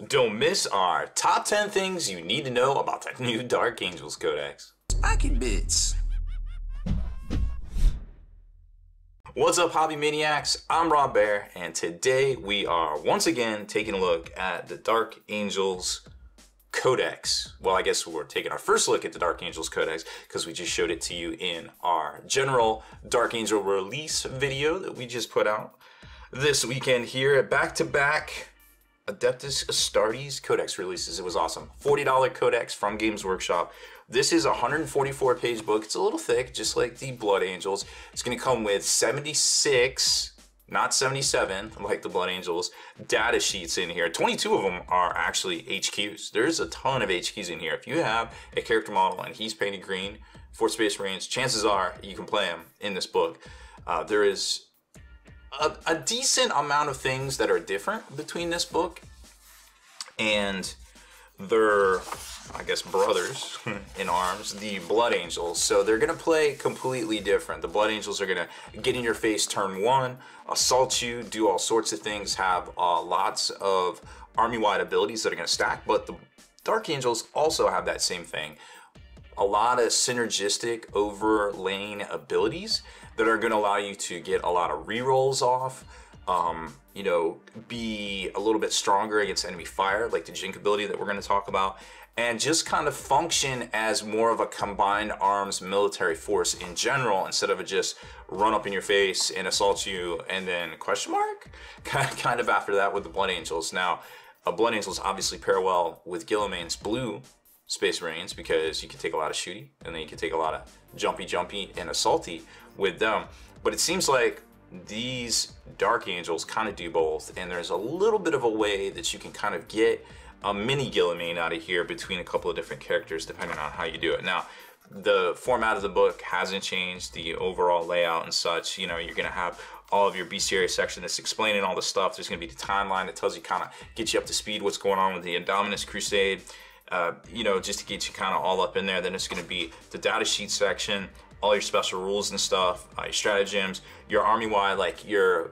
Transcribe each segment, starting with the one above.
Don't miss our top 10 things you need to know about the new Dark Angels Codex. Pocket bits. What's up, hobby maniacs? I'm Baer, and today we are once again taking a look at the Dark Angels Codex. Well, I guess we're taking our first look at the Dark Angels Codex because we just showed it to you in our general Dark Angel release video that we just put out this weekend here at back-to-back Adeptus Astartes Codex releases. It was awesome. $40 Codex from Games Workshop. This is a 144-page book. It's a little thick, just like the Blood Angels. It's going to come with 76, not 77, like the Blood Angels, data sheets in here. 22 of them are actually HQs. There's a ton of HQs in here. If you have a character model and he's painted green for Space Marines, chances are you can play him in this book. There is a decent amount of things that are different between this book and their, I guess, brothers in arms, the Blood Angels. So they're going to play completely different. The Blood Angels are going to get in your face turn one, assault you, do all sorts of things, have lots of army-wide abilities that are going to stack, but the Dark Angels also have that same thing. A lot of synergistic overlaying abilities that are going to allow you to get a lot of rerolls off, you know, be a little bit stronger against enemy fire, like the Jink ability that we're going to talk about, and just kind of function as more of a combined arms military force in general, instead of just run up in your face and assault you and then question mark kind of after that with the Blood Angels. Now, Blood Angels obviously pair well with Guilliman's blue Space Marines because you can take a lot of shooty and then you can take a lot of jumpy and assaulty with them. But it seems like these Dark Angels kind of do both, and there's a little bit of a way that you can kind of get a mini Guilliman out of here between a couple of different characters depending on how you do it. Now, the format of the book hasn't changed, the overall layout and such. You know, you're going to have all of your bestiary section that's explaining all the stuff. There's going to be the timeline that tells you, kind of get you up to speed what's going on with the Indominus Crusade. You know, just to get you kind of all up in there. Then it's going to be the data sheet section, all your special rules and stuff, your stratagems, your army-wide, like your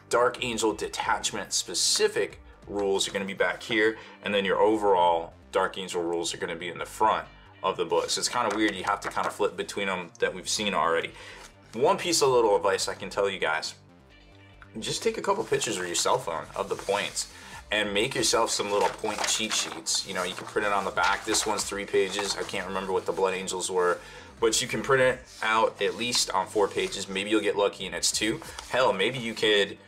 Dark Angel detachment specific rules are going to be back here, and then your overall Dark Angel rules are going to be in the front of the book. So it's kind of weird. You have to kind of flip between them that we've seen already. One piece of little advice I can tell you guys: just take a couple pictures with your cell phone of the points and make yourself some little point cheat sheets. You know, you can print it on the back. This one's 3 pages. I can't remember what the Blood Angels were, but you can print it out at least on 4 pages. Maybe you'll get lucky and it's 2. Hell, maybe you could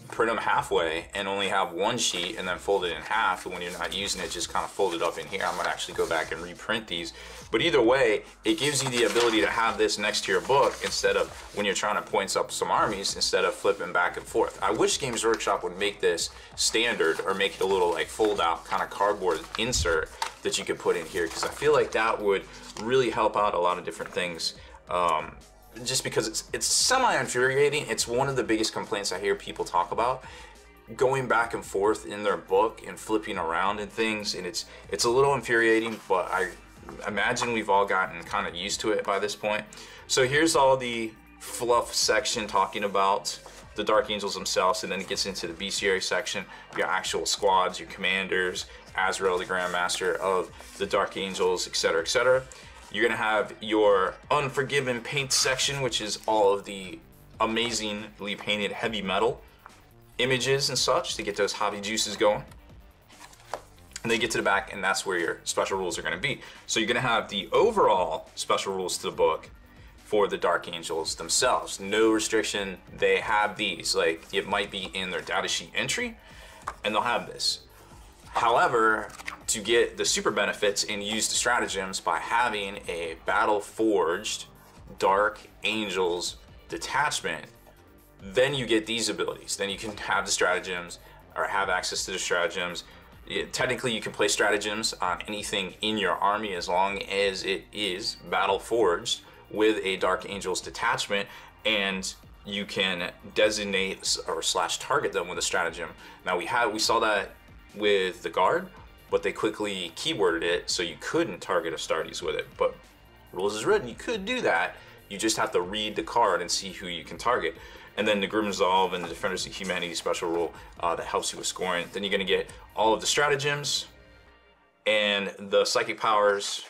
print them halfway and only have 1 sheet and then fold it in half, and when you're not using it, just kind of fold it up in here. I'm gonna actually go back and reprint these. But either way, it gives you the ability to have this next to your book instead of, when you're trying to point up some armies, instead of flipping back and forth. I wish Games Workshop would make this standard, or make it a little like fold out kind of cardboard insert that you could put in here, because I feel like that would really help out a lot of different things. Just because it's semi-infuriating. It's one of the biggest complaints I hear people talk about, going back and forth in their book and flipping around and things, and it's a little infuriating, but I imagine we've all gotten kind of used to it by this point. So here's all the fluff section talking about the Dark Angels themselves, and then it gets into the bestiary section, your actual squads, your commanders, Azrael, the Grandmaster of the Dark Angels, etc., etc. You're gonna have your Unforgiven paint section, which is all of the amazingly painted heavy metal images and such to get those hobby juices going. And they get to the back, and that's where your special rules are going to be. So you're going to have the overall special rules to the book for the Dark Angels themselves. No restriction. They have these. Like, it might be in their data sheet entry, and they'll have this. However, to get the super benefits and use the stratagems by having a battle forged Dark Angels detachment, then you get these abilities. Then you can have the stratagems, or have access to the stratagems. Technically, you can play stratagems on anything in your army as long as it is battle forged with a Dark Angels detachment, and you can designate or slash target them with a stratagem. Now we saw that with the guard, but they quickly keyworded it so you couldn't target Astartes with it. But rules is written, you could do that. You just have to read the card and see who you can target. and then the Grim Resolve and the Defenders of Humanity special rule that helps you with scoring. Then you're going to get all of the stratagems and the psychic powers,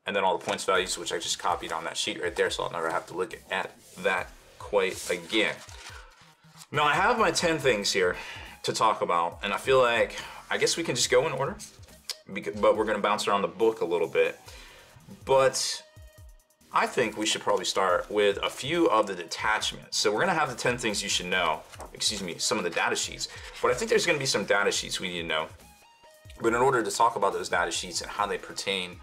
and then all the points values, which I just copied on that sheet right there, so I'll never have to look at that quite again. Now I have my 10 things here to talk about, and I feel like, I guess we can just go in order, but we're going to bounce around the book a little bit. But I think we should probably start with a few of the detachments. So we're going to have the 10 things you should know, some of the data sheets, but I think there's going to be some data sheets we need to know. But in order to talk about those data sheets and how they pertain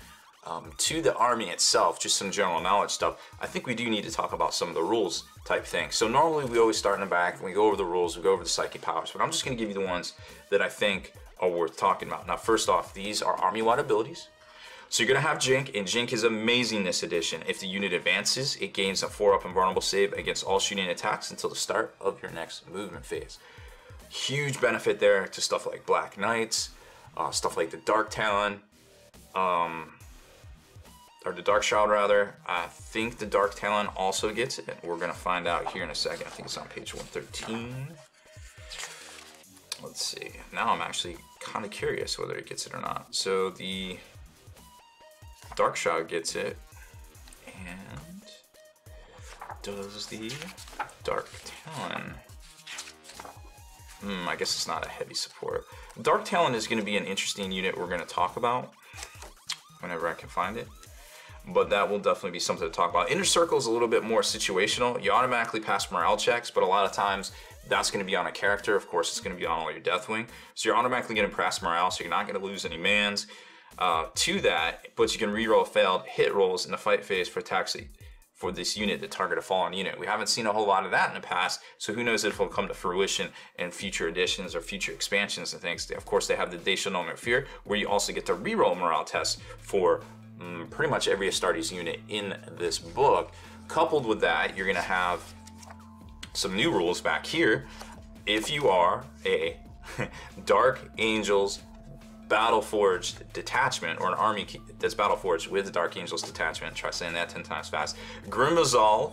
to the army itself, just some general knowledge stuff, I think we do need to talk about some of the rules type things. So normally we always start in the back and we go over the rules, we go over the psychic powers, but I'm just going to give you the ones that I think are worth talking about. Now first off, these are army-wide abilities. So you're going to have Jink, and Jink is amazing this edition. If the unit advances, it gains a 4-up invulnerable save against all shooting attacks until the start of your next movement phase. Huge benefit there to stuff like Black Knights, stuff like the Dark Talon, or the Dark Shroud rather. I think the Dark Talon also gets it. We're going to find out here in a second. I think it's on page 113. Let's see. Now I'm actually kind of curious whether it gets it or not. So the Dark Shroud gets it, and does the Dark Talon? I guess it's not a heavy support. Dark Talon is going to be an interesting unit we're going to talk about whenever I can find it, but that will definitely be something to talk about. Inner Circle is a little bit more situational. You automatically pass morale checks, but a lot of times that's going to be on a character. Of course, it's going to be on all your Deathwing, so you're automatically going to pass morale, so you're not going to lose any mans to that, but you can reroll failed hit rolls in the fight phase for attacks for this unit that target a fallen unit. We haven't seen a whole lot of that in the past, so who knows if it'll come to fruition in future editions or future expansions and things. Of course, they have the They Shall Know No Fear, where you also get to reroll morale tests for pretty much every Astartes unit in this book. Coupled with that, you're going to have some new rules back here. If you are a Dark Angels Battleforged detachment, or an army that's Battleforged with the Dark Angels detachment, try saying that 10 times fast, Grim Resolve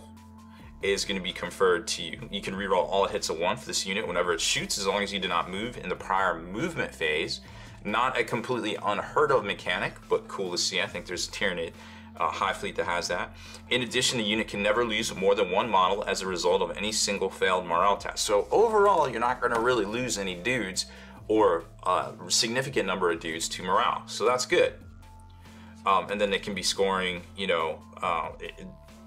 is going to be conferred to you. You can reroll all hits of 1 for this unit whenever it shoots, as long as you do not move in the prior movement phase. Not a completely unheard of mechanic, but cool to see. I think there's a Tyranid High Fleet that has that. In addition, the unit can never lose more than 1 model as a result of any single failed morale test. So overall, you're not going to really lose any dudes or a significant number of dudes to morale, so that's good. And then they can be scoring, you know,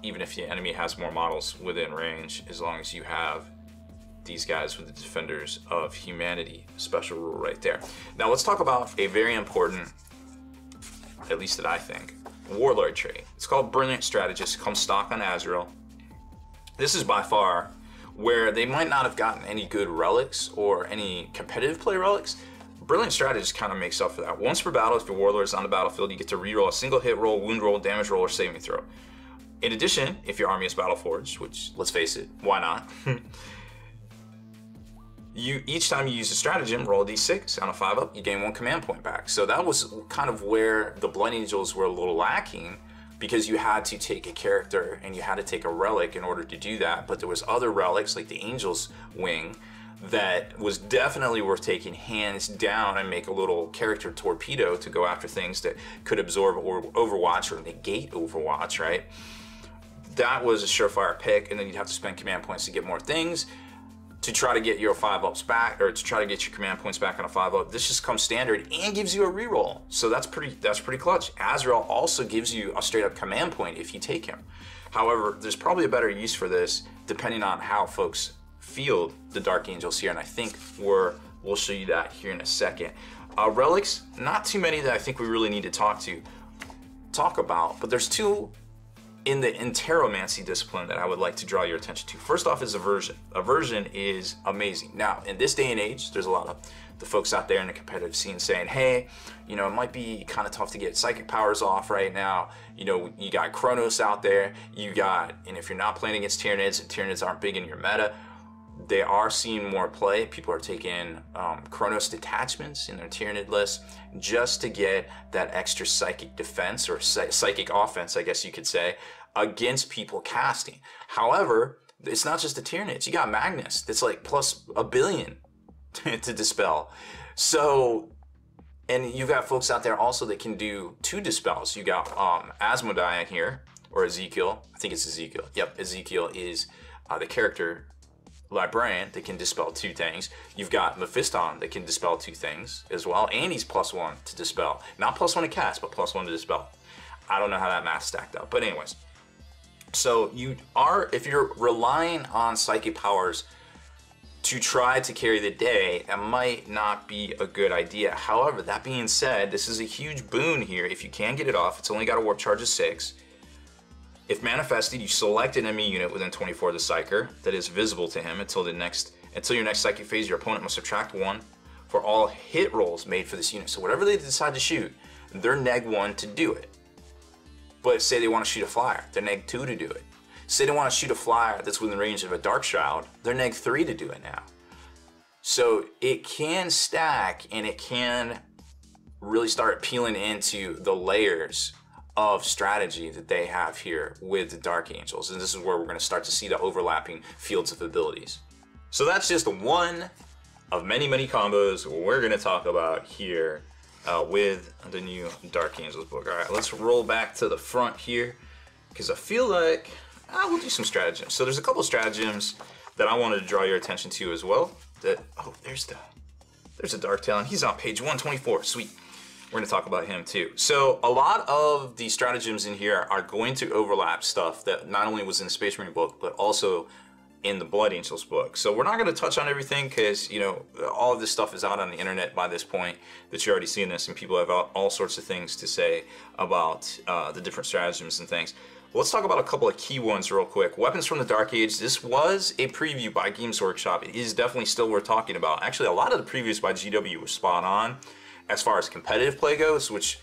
even if the enemy has more models within range, as long as you have these guys with the Defenders of Humanity special rule right there. Now let's talk about a very important, at least that I think, Warlord trait. It's called Brilliant Strategist. It comes stock on Azrael. This is by far where they might not have gotten any good relics or any competitive play relics. Brilliant Strategist kind of makes up for that. Once per battle, if your Warlord is on the battlefield, you get to reroll a single hit roll, wound roll, damage roll, or saving throw. In addition, if your army is Battleforged, which, let's face it, why not? Each time you use a stratagem, roll a d6. On a 5-up, you gain 1 command point back. So that was kind of where the Blood Angels were a little lacking, because you had to take a character and you had to take a relic in order to do that. But there was other relics like the Angel's Wing that was definitely worth taking hands down and make a little character torpedo to go after things that could absorb or Overwatch or negate Overwatch, right? That was a surefire pick, and then you'd have to spend command points to get more things to try to get your 5-ups back, or to try to get your command points back on a 5-up. This just comes standard and gives you a reroll. So that's pretty clutch. Azrael also gives you a straight up command point if you take him. However, there's probably a better use for this depending on how folks field the Dark Angels here, and I think we'll show you that here in a second. Relics, not too many that I think we really need to talk about, but there's 2 in the Interomancy discipline that I would like to draw your attention to. First off is Aversion. Aversion is amazing. Now, in this day and age, there's a lot of the folks out there in the competitive scene saying, hey, you know, it might be kind of tough to get psychic powers off right now. You know, you got Chronos out there, and if you're not playing against Tyranids, and Tyranids aren't big in your meta, they are seeing more play. People are taking Chronos detachments in their Tyranid list just to get that extra psychic defense, or psychic offense, I guess you could say, against people casting. However, It's not just the Tyranids. You got Magnus. That's like plus 1 billion to dispel. So, and you've got folks out there also that can do 2 dispels. You got Asmodai here, or Ezekiel. I think it's Ezekiel. Yep, Ezekiel is the character librarian that can dispel 2 things. You've got Mephiston that can dispel 2 things as well, and he's +1 to dispel. Not +1 to cast, but +1 to dispel. I don't know how that math stacked up, but anyways. So if you're relying on psychic powers to try to carry the day, that might not be a good idea. However, that being said, this is a huge boon here. If you can get it off, it's only got a warp charge of 6. If manifested, you select an enemy unit within 24 of the Psyker that is visible to him until your next psychic phase. Your opponent must subtract 1 for all hit rolls made for this unit. So whatever they decide to shoot, they're -1 to do it. But say they want to shoot a flyer, they're -2 to do it. Say they want to shoot a flyer that's within range of a Dark Shroud, they're -3 to do it now. So it can stack, and it can really start peeling into the layers of strategy that they have here with the Dark Angels. And this is where we're going to start to see the overlapping fields of abilities. So that's just one of many, many combos we're going to talk about here with the new Dark Angels book. All right, let's roll back to the front here, because I feel like we'll do some stratagems. So there's a couple of stratagems that I wanted to draw your attention to as well. There's a Dark Talon. He's on page 124. Sweet. We're going to talk about him too. So a lot of the stratagems in here are going to overlap stuff that not only was in the Space Marine book, but also in the Blood Angels book. So we're not going to touch on everything because, you know, all of this stuff is out on the internet by this point that you're already seeing this, and people have all sorts of things to say about the different stratagems and things. Well, let's talk about a couple of key ones real quick. Weapons from the Dark Age. This was a preview by Games Workshop. It is definitely still worth talking about. Actually, a lot of the previews by GW were spot on as far as competitive play goes, which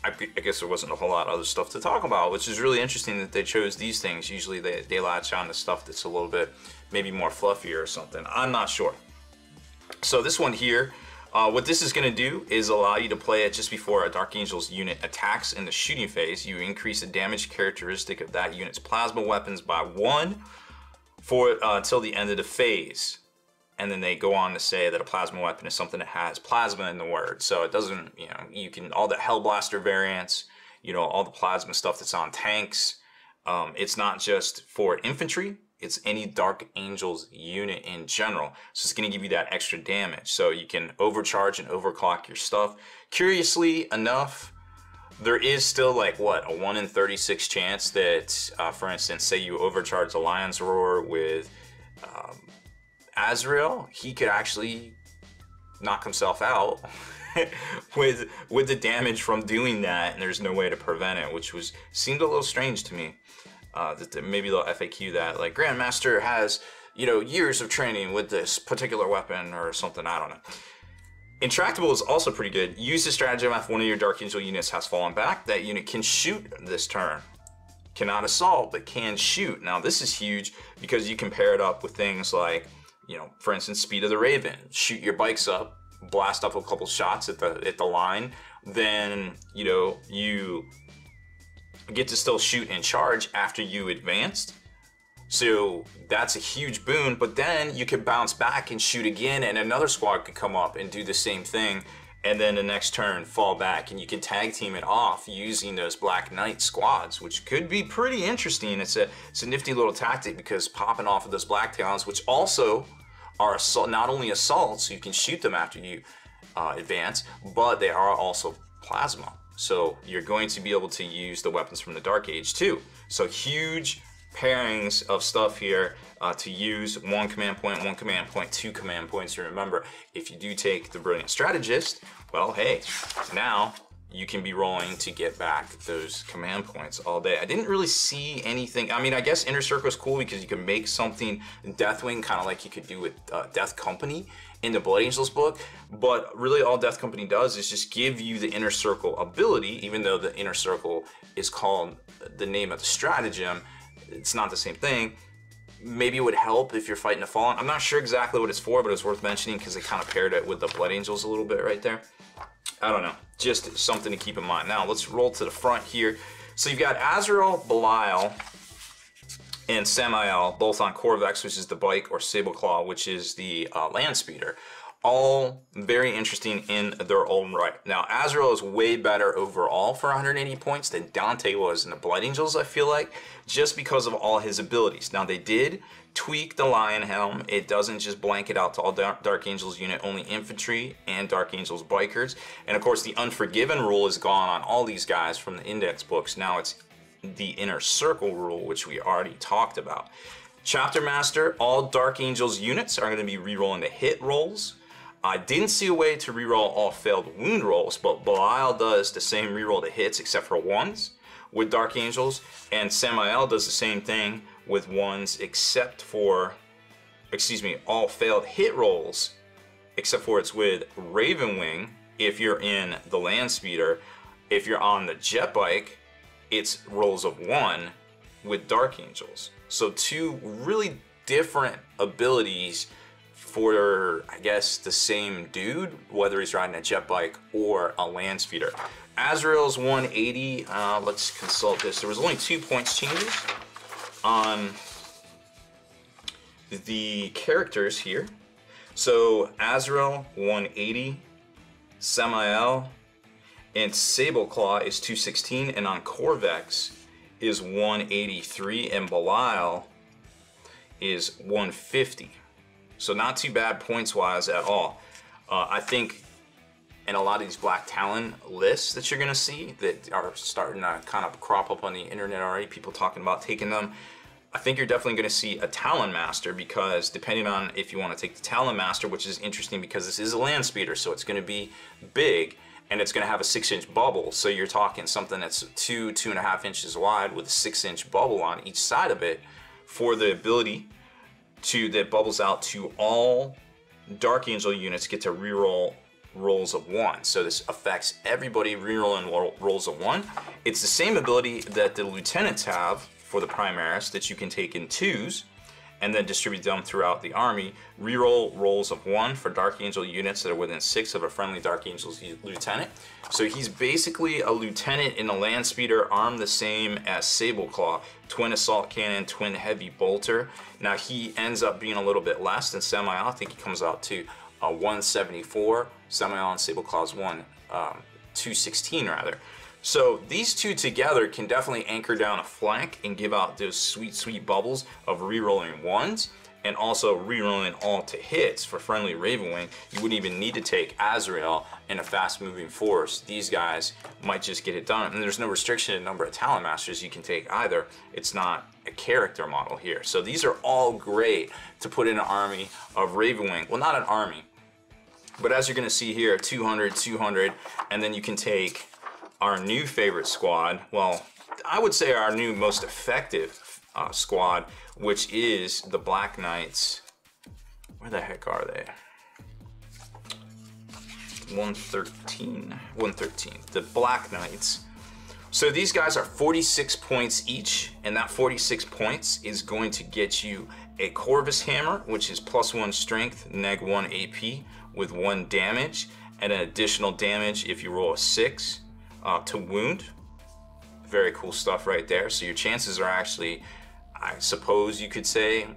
I guess there wasn't a whole lot of other stuff to talk about, which is really interesting that they chose these things. Usually they latch on to stuff that's a little bit maybe more fluffier or something. I'm not sure. So this one here, what this is going to do is allow you to play it just before a Dark Angels unit attacks in the shooting phase. You increase the damage characteristic of that unit's plasma weapons by 1 for until the end of the phase. And then they go on to say that a plasma weapon is something that has plasma in the word. So it doesn't, you know, you can, all the Hellblaster variants, you know, all the plasma stuff that's on tanks. It's not just for infantry, it's any Dark Angels unit in general. So it's going to give you that extra damage. So you can overcharge and overclock your stuff. Curiously enough, there is still like, what, a 1 in 36 chance that, for instance, say you overcharge the Lion's Roar with Azrael, he could actually knock himself out with the damage from doing that, and there's no way to prevent it, which seemed a little strange to me. That maybe they'll FAQ that, like, Grandmaster has, you know, years of training with this particular weapon or something. I don't know. Intractable is also pretty good. Use the stratagem if one of your Dark Angel units has fallen back. That unit can shoot this turn. Cannot assault, but can shoot. Now this is huge because you can pair it up with things like, you know, for instance, Speed of the Raven. Shoot your bikes up, blast up a couple shots at the line, then, you know, you get to still shoot and charge after you advanced. So that's a huge boon, but then you can bounce back and shoot again, and another squad could come up and do the same thing, and then the next turn fall back, and you can tag team it off using those Black Knight squads, which could be pretty interesting. It's a nifty little tactic, because popping off of those Black Talons, which also are not only assaults, so you can shoot them after you advance, but they are also plasma. So you're going to be able to use the weapons from the Dark Age too. So huge pairings of stuff here to use. 1 command point, 1 command point, 2 command points. And remember, if you do take the Brilliant Strategist, well, hey, now you can be rolling to get back those command points all day. I didn't really see anything. I mean, I guess Inner Circle is cool because you can make something Deathwing, kind of like you could do with Death Company in the Blood Angels book, but really all Death Company does is just give you the Inner Circle ability. Even though the Inner Circle is called the name of the stratagem, it's not the same thing. Maybe it would help if you're fighting a Fallen. I'm not sure exactly what it's for, but it's worth mentioning because they kind of paired it with the Blood Angels a little bit right there. I don't know, just something to keep in mind. Now let's roll to the front here. So you've got Azrael, Belial, and Samael, both on Corvex, which is the bike, or Sableclaw, which is the land speeder. All very interesting in their own right. Now, Azrael is way better overall for 180 points than Dante was in the Blood Angels, I feel like, just because of all his abilities. Now, they did tweak the Lion Helm. It doesn't just blanket out to all Dark Angels unit, only infantry and Dark Angels bikers. And of course, the Unforgiven rule is gone on all these guys from the index books. Now it's the Inner Circle rule, which we already talked about. Chapter Master, all Dark Angels units are going to be rerolling the hit rolls. I didn't see a way to reroll all failed wound rolls, but Belial does the same reroll to hits except for ones with Dark Angels, and Samael does the same thing with ones except for, all failed hit rolls except for it's with Ravenwing if you're in the land speeder. If you're on the jet bike, it's rolls of 1 with Dark Angels. So two really different abilities for, I guess, the same dude, whether he's riding a jet bike or a land speeder. Azrael's 180, let's consult this. There was only 2 points changes on the characters here. So Azrael 180, Samael and Sableclaw is 216, and on Corvex is 183, and Belial is 150. So not too bad points-wise at all. I think in a lot of these Black Talon lists that you're gonna see that are starting to kind of crop up on the internet already, people talking about taking them, I think you're definitely gonna see a Talon Master, because depending on if you wanna take the Talon Master, which is interesting because this is a land speeder, so it's gonna be big, and it's gonna have a 6-inch bubble. So you're talking something that's 2.5 inches wide with a 6-inch bubble on each side of it for the ability that bubbles out to all Dark Angel units get to reroll rolls of 1. So this affects everybody rerolling rolls of 1. It's the same ability that the lieutenants have for the Primaris that you can take in 2s and then distribute them throughout the army. Reroll rolls of 1 for Dark Angel units that are within 6 of a friendly Dark Angel's lieutenant. So he's basically a lieutenant in a land speeder, armed the same as Sableclaw, twin assault cannon, twin heavy bolter. Now he ends up being a little bit less than Samael. I think he comes out to 174. Samael and Sableclaw's 216 rather. So these two together can definitely anchor down a flank and give out those sweet, sweet bubbles of rerolling 1s and also rerolling all to hits for friendly Ravenwing. You wouldn't even need to take Azrael in a fast-moving force. These guys might just get it done. And there's no restriction in number of Talon Masters you can take either. It's not a character model here. So these are all great to put in an army of Ravenwing. Well, not an army, but as you're gonna see here, 200, 200, and then you can take our new favorite squad, well, I would say our new most effective squad, which is the Black Knights. Where the heck are they? 113, the Black Knights. So these guys are 46 points each, and that 46 points is going to get you a Corvus Hammer, which is +1 strength, -1 AP with 1 damage, and an additional damage if you roll a 6. To wound. Very cool stuff right there. So your chances are actually, I suppose you could say,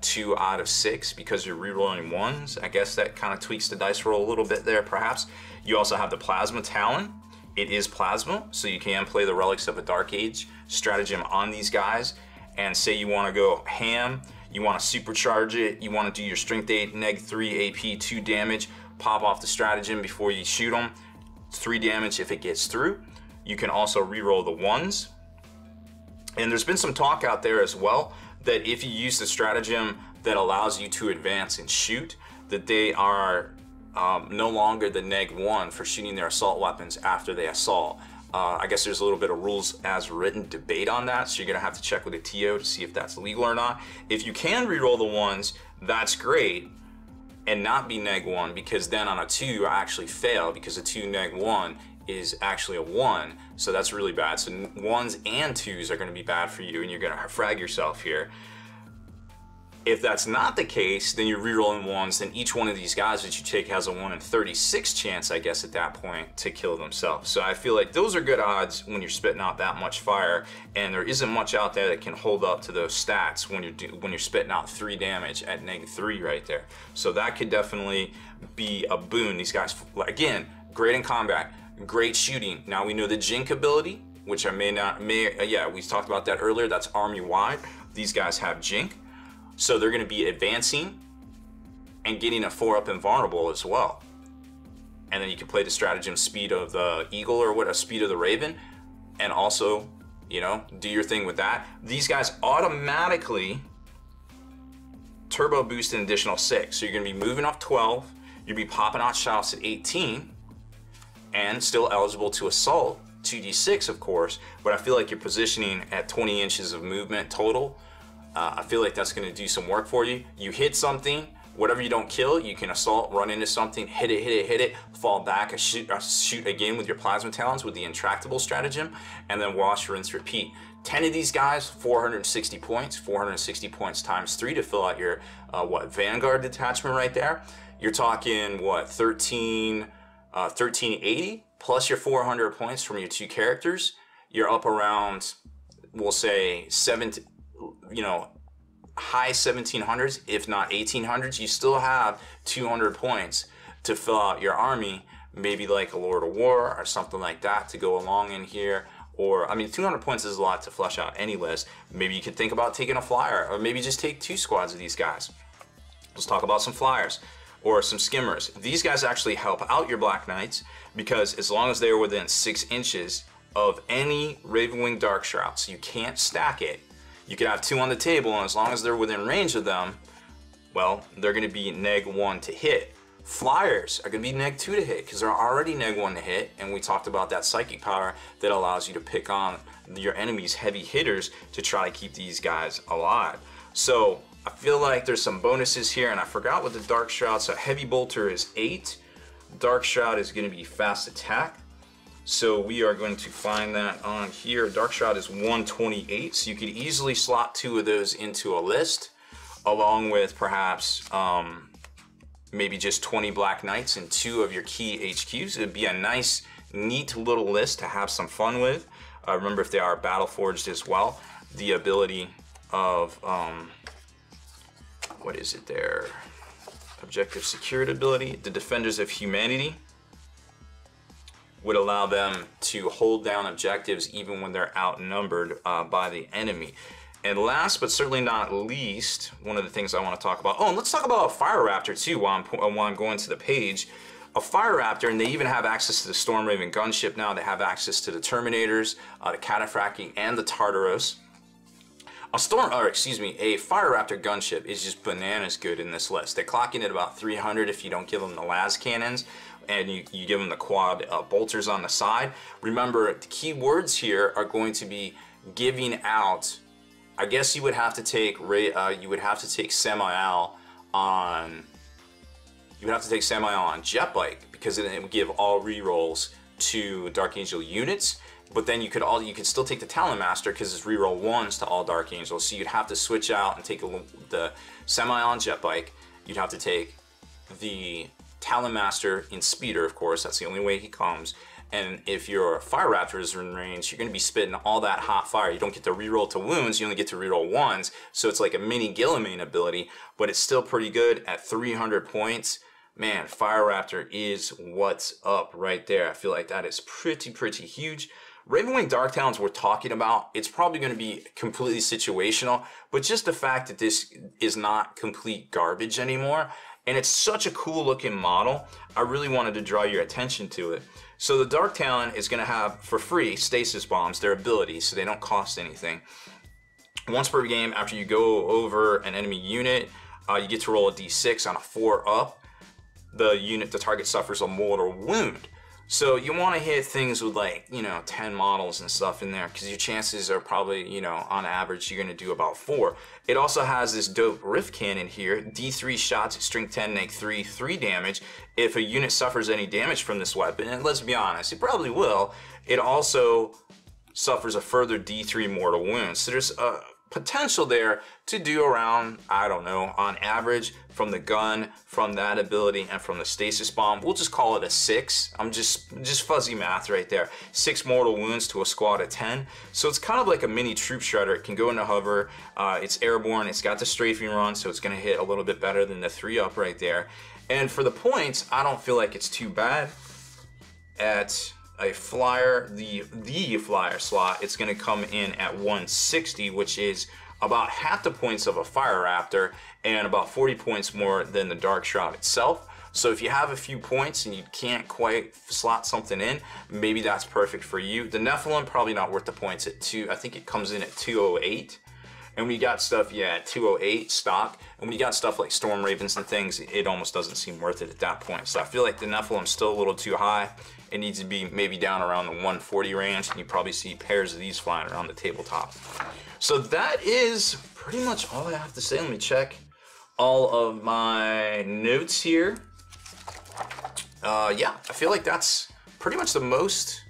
2 out of 6 because you're rerolling 1s. I guess that kind of tweaks the dice roll a little bit there perhaps. You also have the Plasma Talon. It is plasma, so you can play the Relics of a Dark Age stratagem on these guys, and say you want to go ham, you want to supercharge it, you want to do your strength 8, -3 AP, 2 damage, pop off the stratagem before you shoot them. 3 damage if it gets through. You can also reroll the 1s. And there's been some talk out there as well that if you use the stratagem that allows you to advance and shoot, that they are no longer the -1 for shooting their assault weapons after they assault. I guess there's a little bit of rules as written debate on that, so you're gonna have to check with a TO to see if that's legal or not. If you can reroll the 1s, that's great, and not be -1, because then on a 2 you actually fail, because a 2 -1 is actually a 1, so that's really bad. So 1s and 2s are going to be bad for you, and you're going to frag yourself here. If that's not the case, then you're rerolling ones, then each one of these guys that you take has a 1 in 36 chance, I guess, at that point to kill themselves. So I feel like those are good odds when you're spitting out that much fire, and there isn't much out there that can hold up to those stats when you're spitting out 3 damage at -3 right there. So that could definitely be a boon. These guys, again, great in combat, great shooting. Now we know the Jink ability, which I yeah, we talked about that earlier. That's army-wide. These guys have Jink. So they're going to be advancing and getting a 4-up invulnerable as well. And then you can play the stratagem speed of the eagle or what, a speed of the raven, and also, you know, do your thing with that. These guys automatically turbo boost an additional 6. So you're going to be moving up 12. You'll be popping out shots at 18 and still eligible to assault 2d6, of course. But I feel like you're positioning at 20 inches of movement total. I feel like that's going to do some work for you. You hit something, whatever you don't kill, you can assault, run into something, hit it, fall back, shoot again with your plasma talons with the intractable stratagem, and then wash, rinse, repeat. 10 of these guys, 460 points, 460 points times 3 to fill out your Vanguard detachment right there. You're talking what, 1380 plus your 400 points from your 2 characters. You're up around, we'll say 70. You know, high 1700s, if not 1800s. You still have 200 points to fill out your army, maybe like a Lord of War or something like that to go along in here. Or, I mean, 200 points is a lot to flesh out any list. Maybe you could think about taking a flyer, or maybe just take 2 squads of these guys. Let's talk about some flyers or some skimmers. These guys actually help out your Black Knights because as long as they're within 6 inches of any Ravenwing Dark Shroud, so you can't stack it. You could have 2 on the table, and as long as they're within range of them, well, they're going to be -1 to hit. Flyers are going to be -2 to hit because they're already -1 to hit, and we talked about that psychic power that allows you to pick on your enemy's heavy hitters to try to keep these guys alive. So I feel like there's some bonuses here, and I forgot what the Dark Shroud. So Heavy Bolter is 8. Dark Shroud is going to be Fast Attack. So we are going to find that on here. Dark Shroud is 128, so you could easily slot 2 of those into a list, along with perhaps maybe just 20 Black Knights and 2 of your key HQs. It'd be a nice, neat little list to have some fun with. Remember, if they are battle forged as well, the ability of, what is it there? Objective Secured ability, the Defenders of Humanity, would allow them to hold down objectives even when they're outnumbered by the enemy. And last but certainly not least, one of the things I want to talk about, oh, and let's talk about a Fire Raptor too while I'm going to the page. A Fire Raptor, and they even have access to the Storm Raven gunship now. They have access to the Terminators, the Cataphractii, and the Tartaros. A Fire Raptor gunship is just bananas good in this list. They're clocking at about 300 if you don't give them the las cannons, and you give them the quad bolters on the side. Remember, the key words here are going to be giving out. I guess you would have to take Samael on. You would have to take Samael on Jet Bike because it would give all rerolls to Dark Angel units. But then you could still take the Talon Master because it's reroll 1s to all Dark Angels. So you'd have to switch out and take the Samael on Jet Bike. You'd have to take the Talon Master in Speeder, of course. That's the only way he comes. And if your Fire Raptor is in range, you're going to be spitting all that hot fire. You don't get to reroll to wounds, you only get to reroll 1s. So it's like a mini Guilliman ability, but it's still pretty good at 300 points. Man, Fire Raptor is what's up right there. I feel like that is pretty huge. Ravenwing Dark Talons we're talking about, it's probably going to be completely situational, but just the fact that this is not complete garbage anymore, and it's such a cool looking model, I really wanted to draw your attention to it. So the Dark Talon is going to have, for free, stasis bombs, their abilities, so they don't cost anything. Once per game, after you go over an enemy unit, you get to roll a d6 on a 4-up. The target suffers a mortal wound. So you want to hit things with, like, 10 models and stuff in there, because your chances are probably, on average, you're going to do about 4. It also has this dope Rift Cannon here, D3 shots at strength 10, neg 3, 3 damage. If a unit suffers any damage from this weapon, and let's be honest, it probably will, it also suffers a further D3 mortal wound. So there's potential there to do around, I don't know, on average from the gun, from that ability, and from the stasis bomb, we'll just call it a 6. I'm just fuzzy math right there. 6 mortal wounds to a squad of 10. So it's kind of like a mini troop shredder. It can go into hover, it's airborne, it's got the strafing run, so it's gonna hit a little bit better than the 3-up right there. And for the points, I don't feel like it's too bad. At a flyer, the flyer slot, it's going to come in at 160, which is about half the points of a Fire Raptor and about 40 points more than the Dark Shroud itself. So if you have a few points and you can't quite slot something in, maybe that's perfect for you. The Nephilim, probably not worth the points at 2. I think it comes in at 208. And when you got stuff, yeah, at 208 stock, and when you got stuff like Storm Ravens and things, it almost doesn't seem worth it at that point. So I feel like the Nephilim's still a little too high. It needs to be maybe down around the 140 range, and you probably see pairs of these flying around the tabletop. So that is pretty much all I have to say. Let me check all of my notes here. Yeah, I feel like that's pretty much the most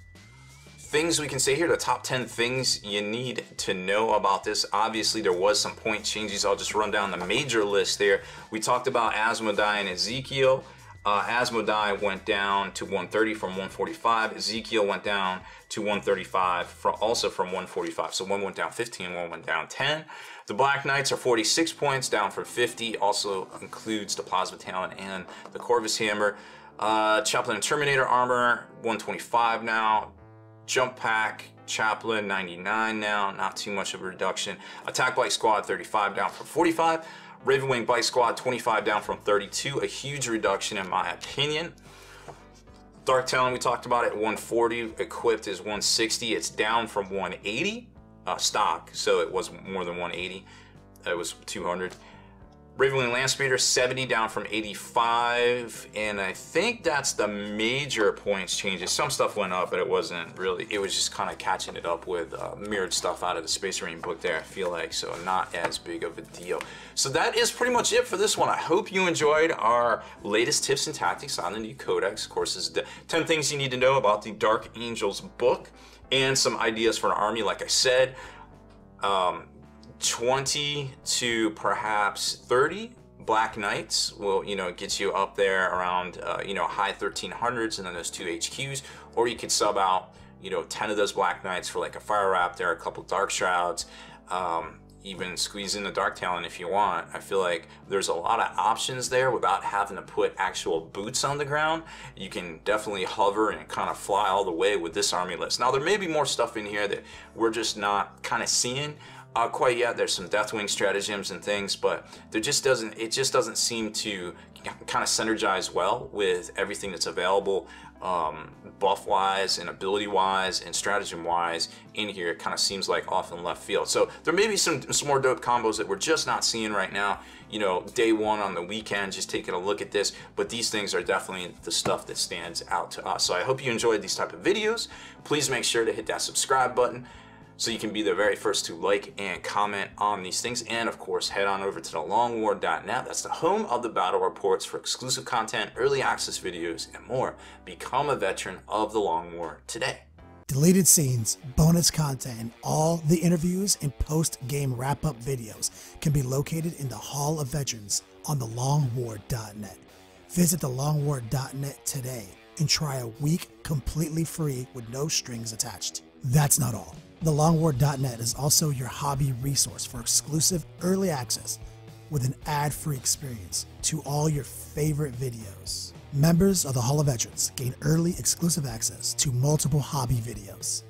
things we can say here, the top 10 things you need to know about this. Obviously, there was some point changes. I'll just run down the major list there. We talked about Asmodai and Ezekiel. Asmodai went down to 130 from 145. Ezekiel went down to 135, also from 145. So one went down 15, one went down 10. The Black Knights are 46 points, down from 50. Also includes the Plasma Talon and the Corvus Hammer. Chaplain and Terminator armor, 125 now. Jump Pack, Chaplain, 99 now. Not too much of a reduction. Attack Bite Squad, 35 down from 45. Ravenwing Bite Squad, 25 down from 32, a huge reduction in my opinion. Dark Talon, we talked about it, 140, equipped is 160, it's down from 180, stock, so it was more than 180, it was 200. Ravenwing Landspeeder, 70 down from 85, and I think that's the major points changes. Some stuff went up, but it wasn't really, it was just kind of catching it up with mirrored stuff out of the Space Marine book there, I feel like, so not as big of a deal. So that is pretty much it for this one. I hope you enjoyed our latest tips and tactics on the new Codex. Of course, this is the 10 things you need to know about the Dark Angels book, and some ideas for an army, like I said. 20 to perhaps 30 Black Knights will, get you up there around, high 1300s, and then those 2 HQs. Or you could sub out, 10 of those Black Knights for like a Fire Raptor, a couple Dark Shrouds, even squeeze in the Dark Talon if you want. I feel like there's a lot of options there without having to put actual boots on the ground. You can definitely hover and kind of fly all the way with this army list. Now, there may be more stuff in here that we're just not kind of seeing quite yet. There's some Deathwing stratagems and things, but it just doesn't seem to kind of synergize well with everything that's available, buff wise and ability wise and stratagem wise in here. It kind of seems like off in left field. So there may be some more dope combos that we're just not seeing right now, day one on the weekend, just taking a look at this, but these things are definitely the stuff that stands out to us. So I hope you enjoyed these type of videos. Please make sure to hit that subscribe button so you can be the very first to like and comment on these things. And of course, head on over to thelongwar.net. That's the home of the battle reports for exclusive content, early access videos, and more. Become a veteran of the Long War today. Deleted scenes, bonus content, and all the interviews and post-game wrap-up videos can be located in the Hall of Veterans on thelongwar.net. Visit thelongwar.net today and try a week completely free with no strings attached. That's not all. TheLongWar.net is also your hobby resource for exclusive early access with an ad-free experience to all your favorite videos. Members of the Hall of Veterans gain early exclusive access to multiple hobby videos.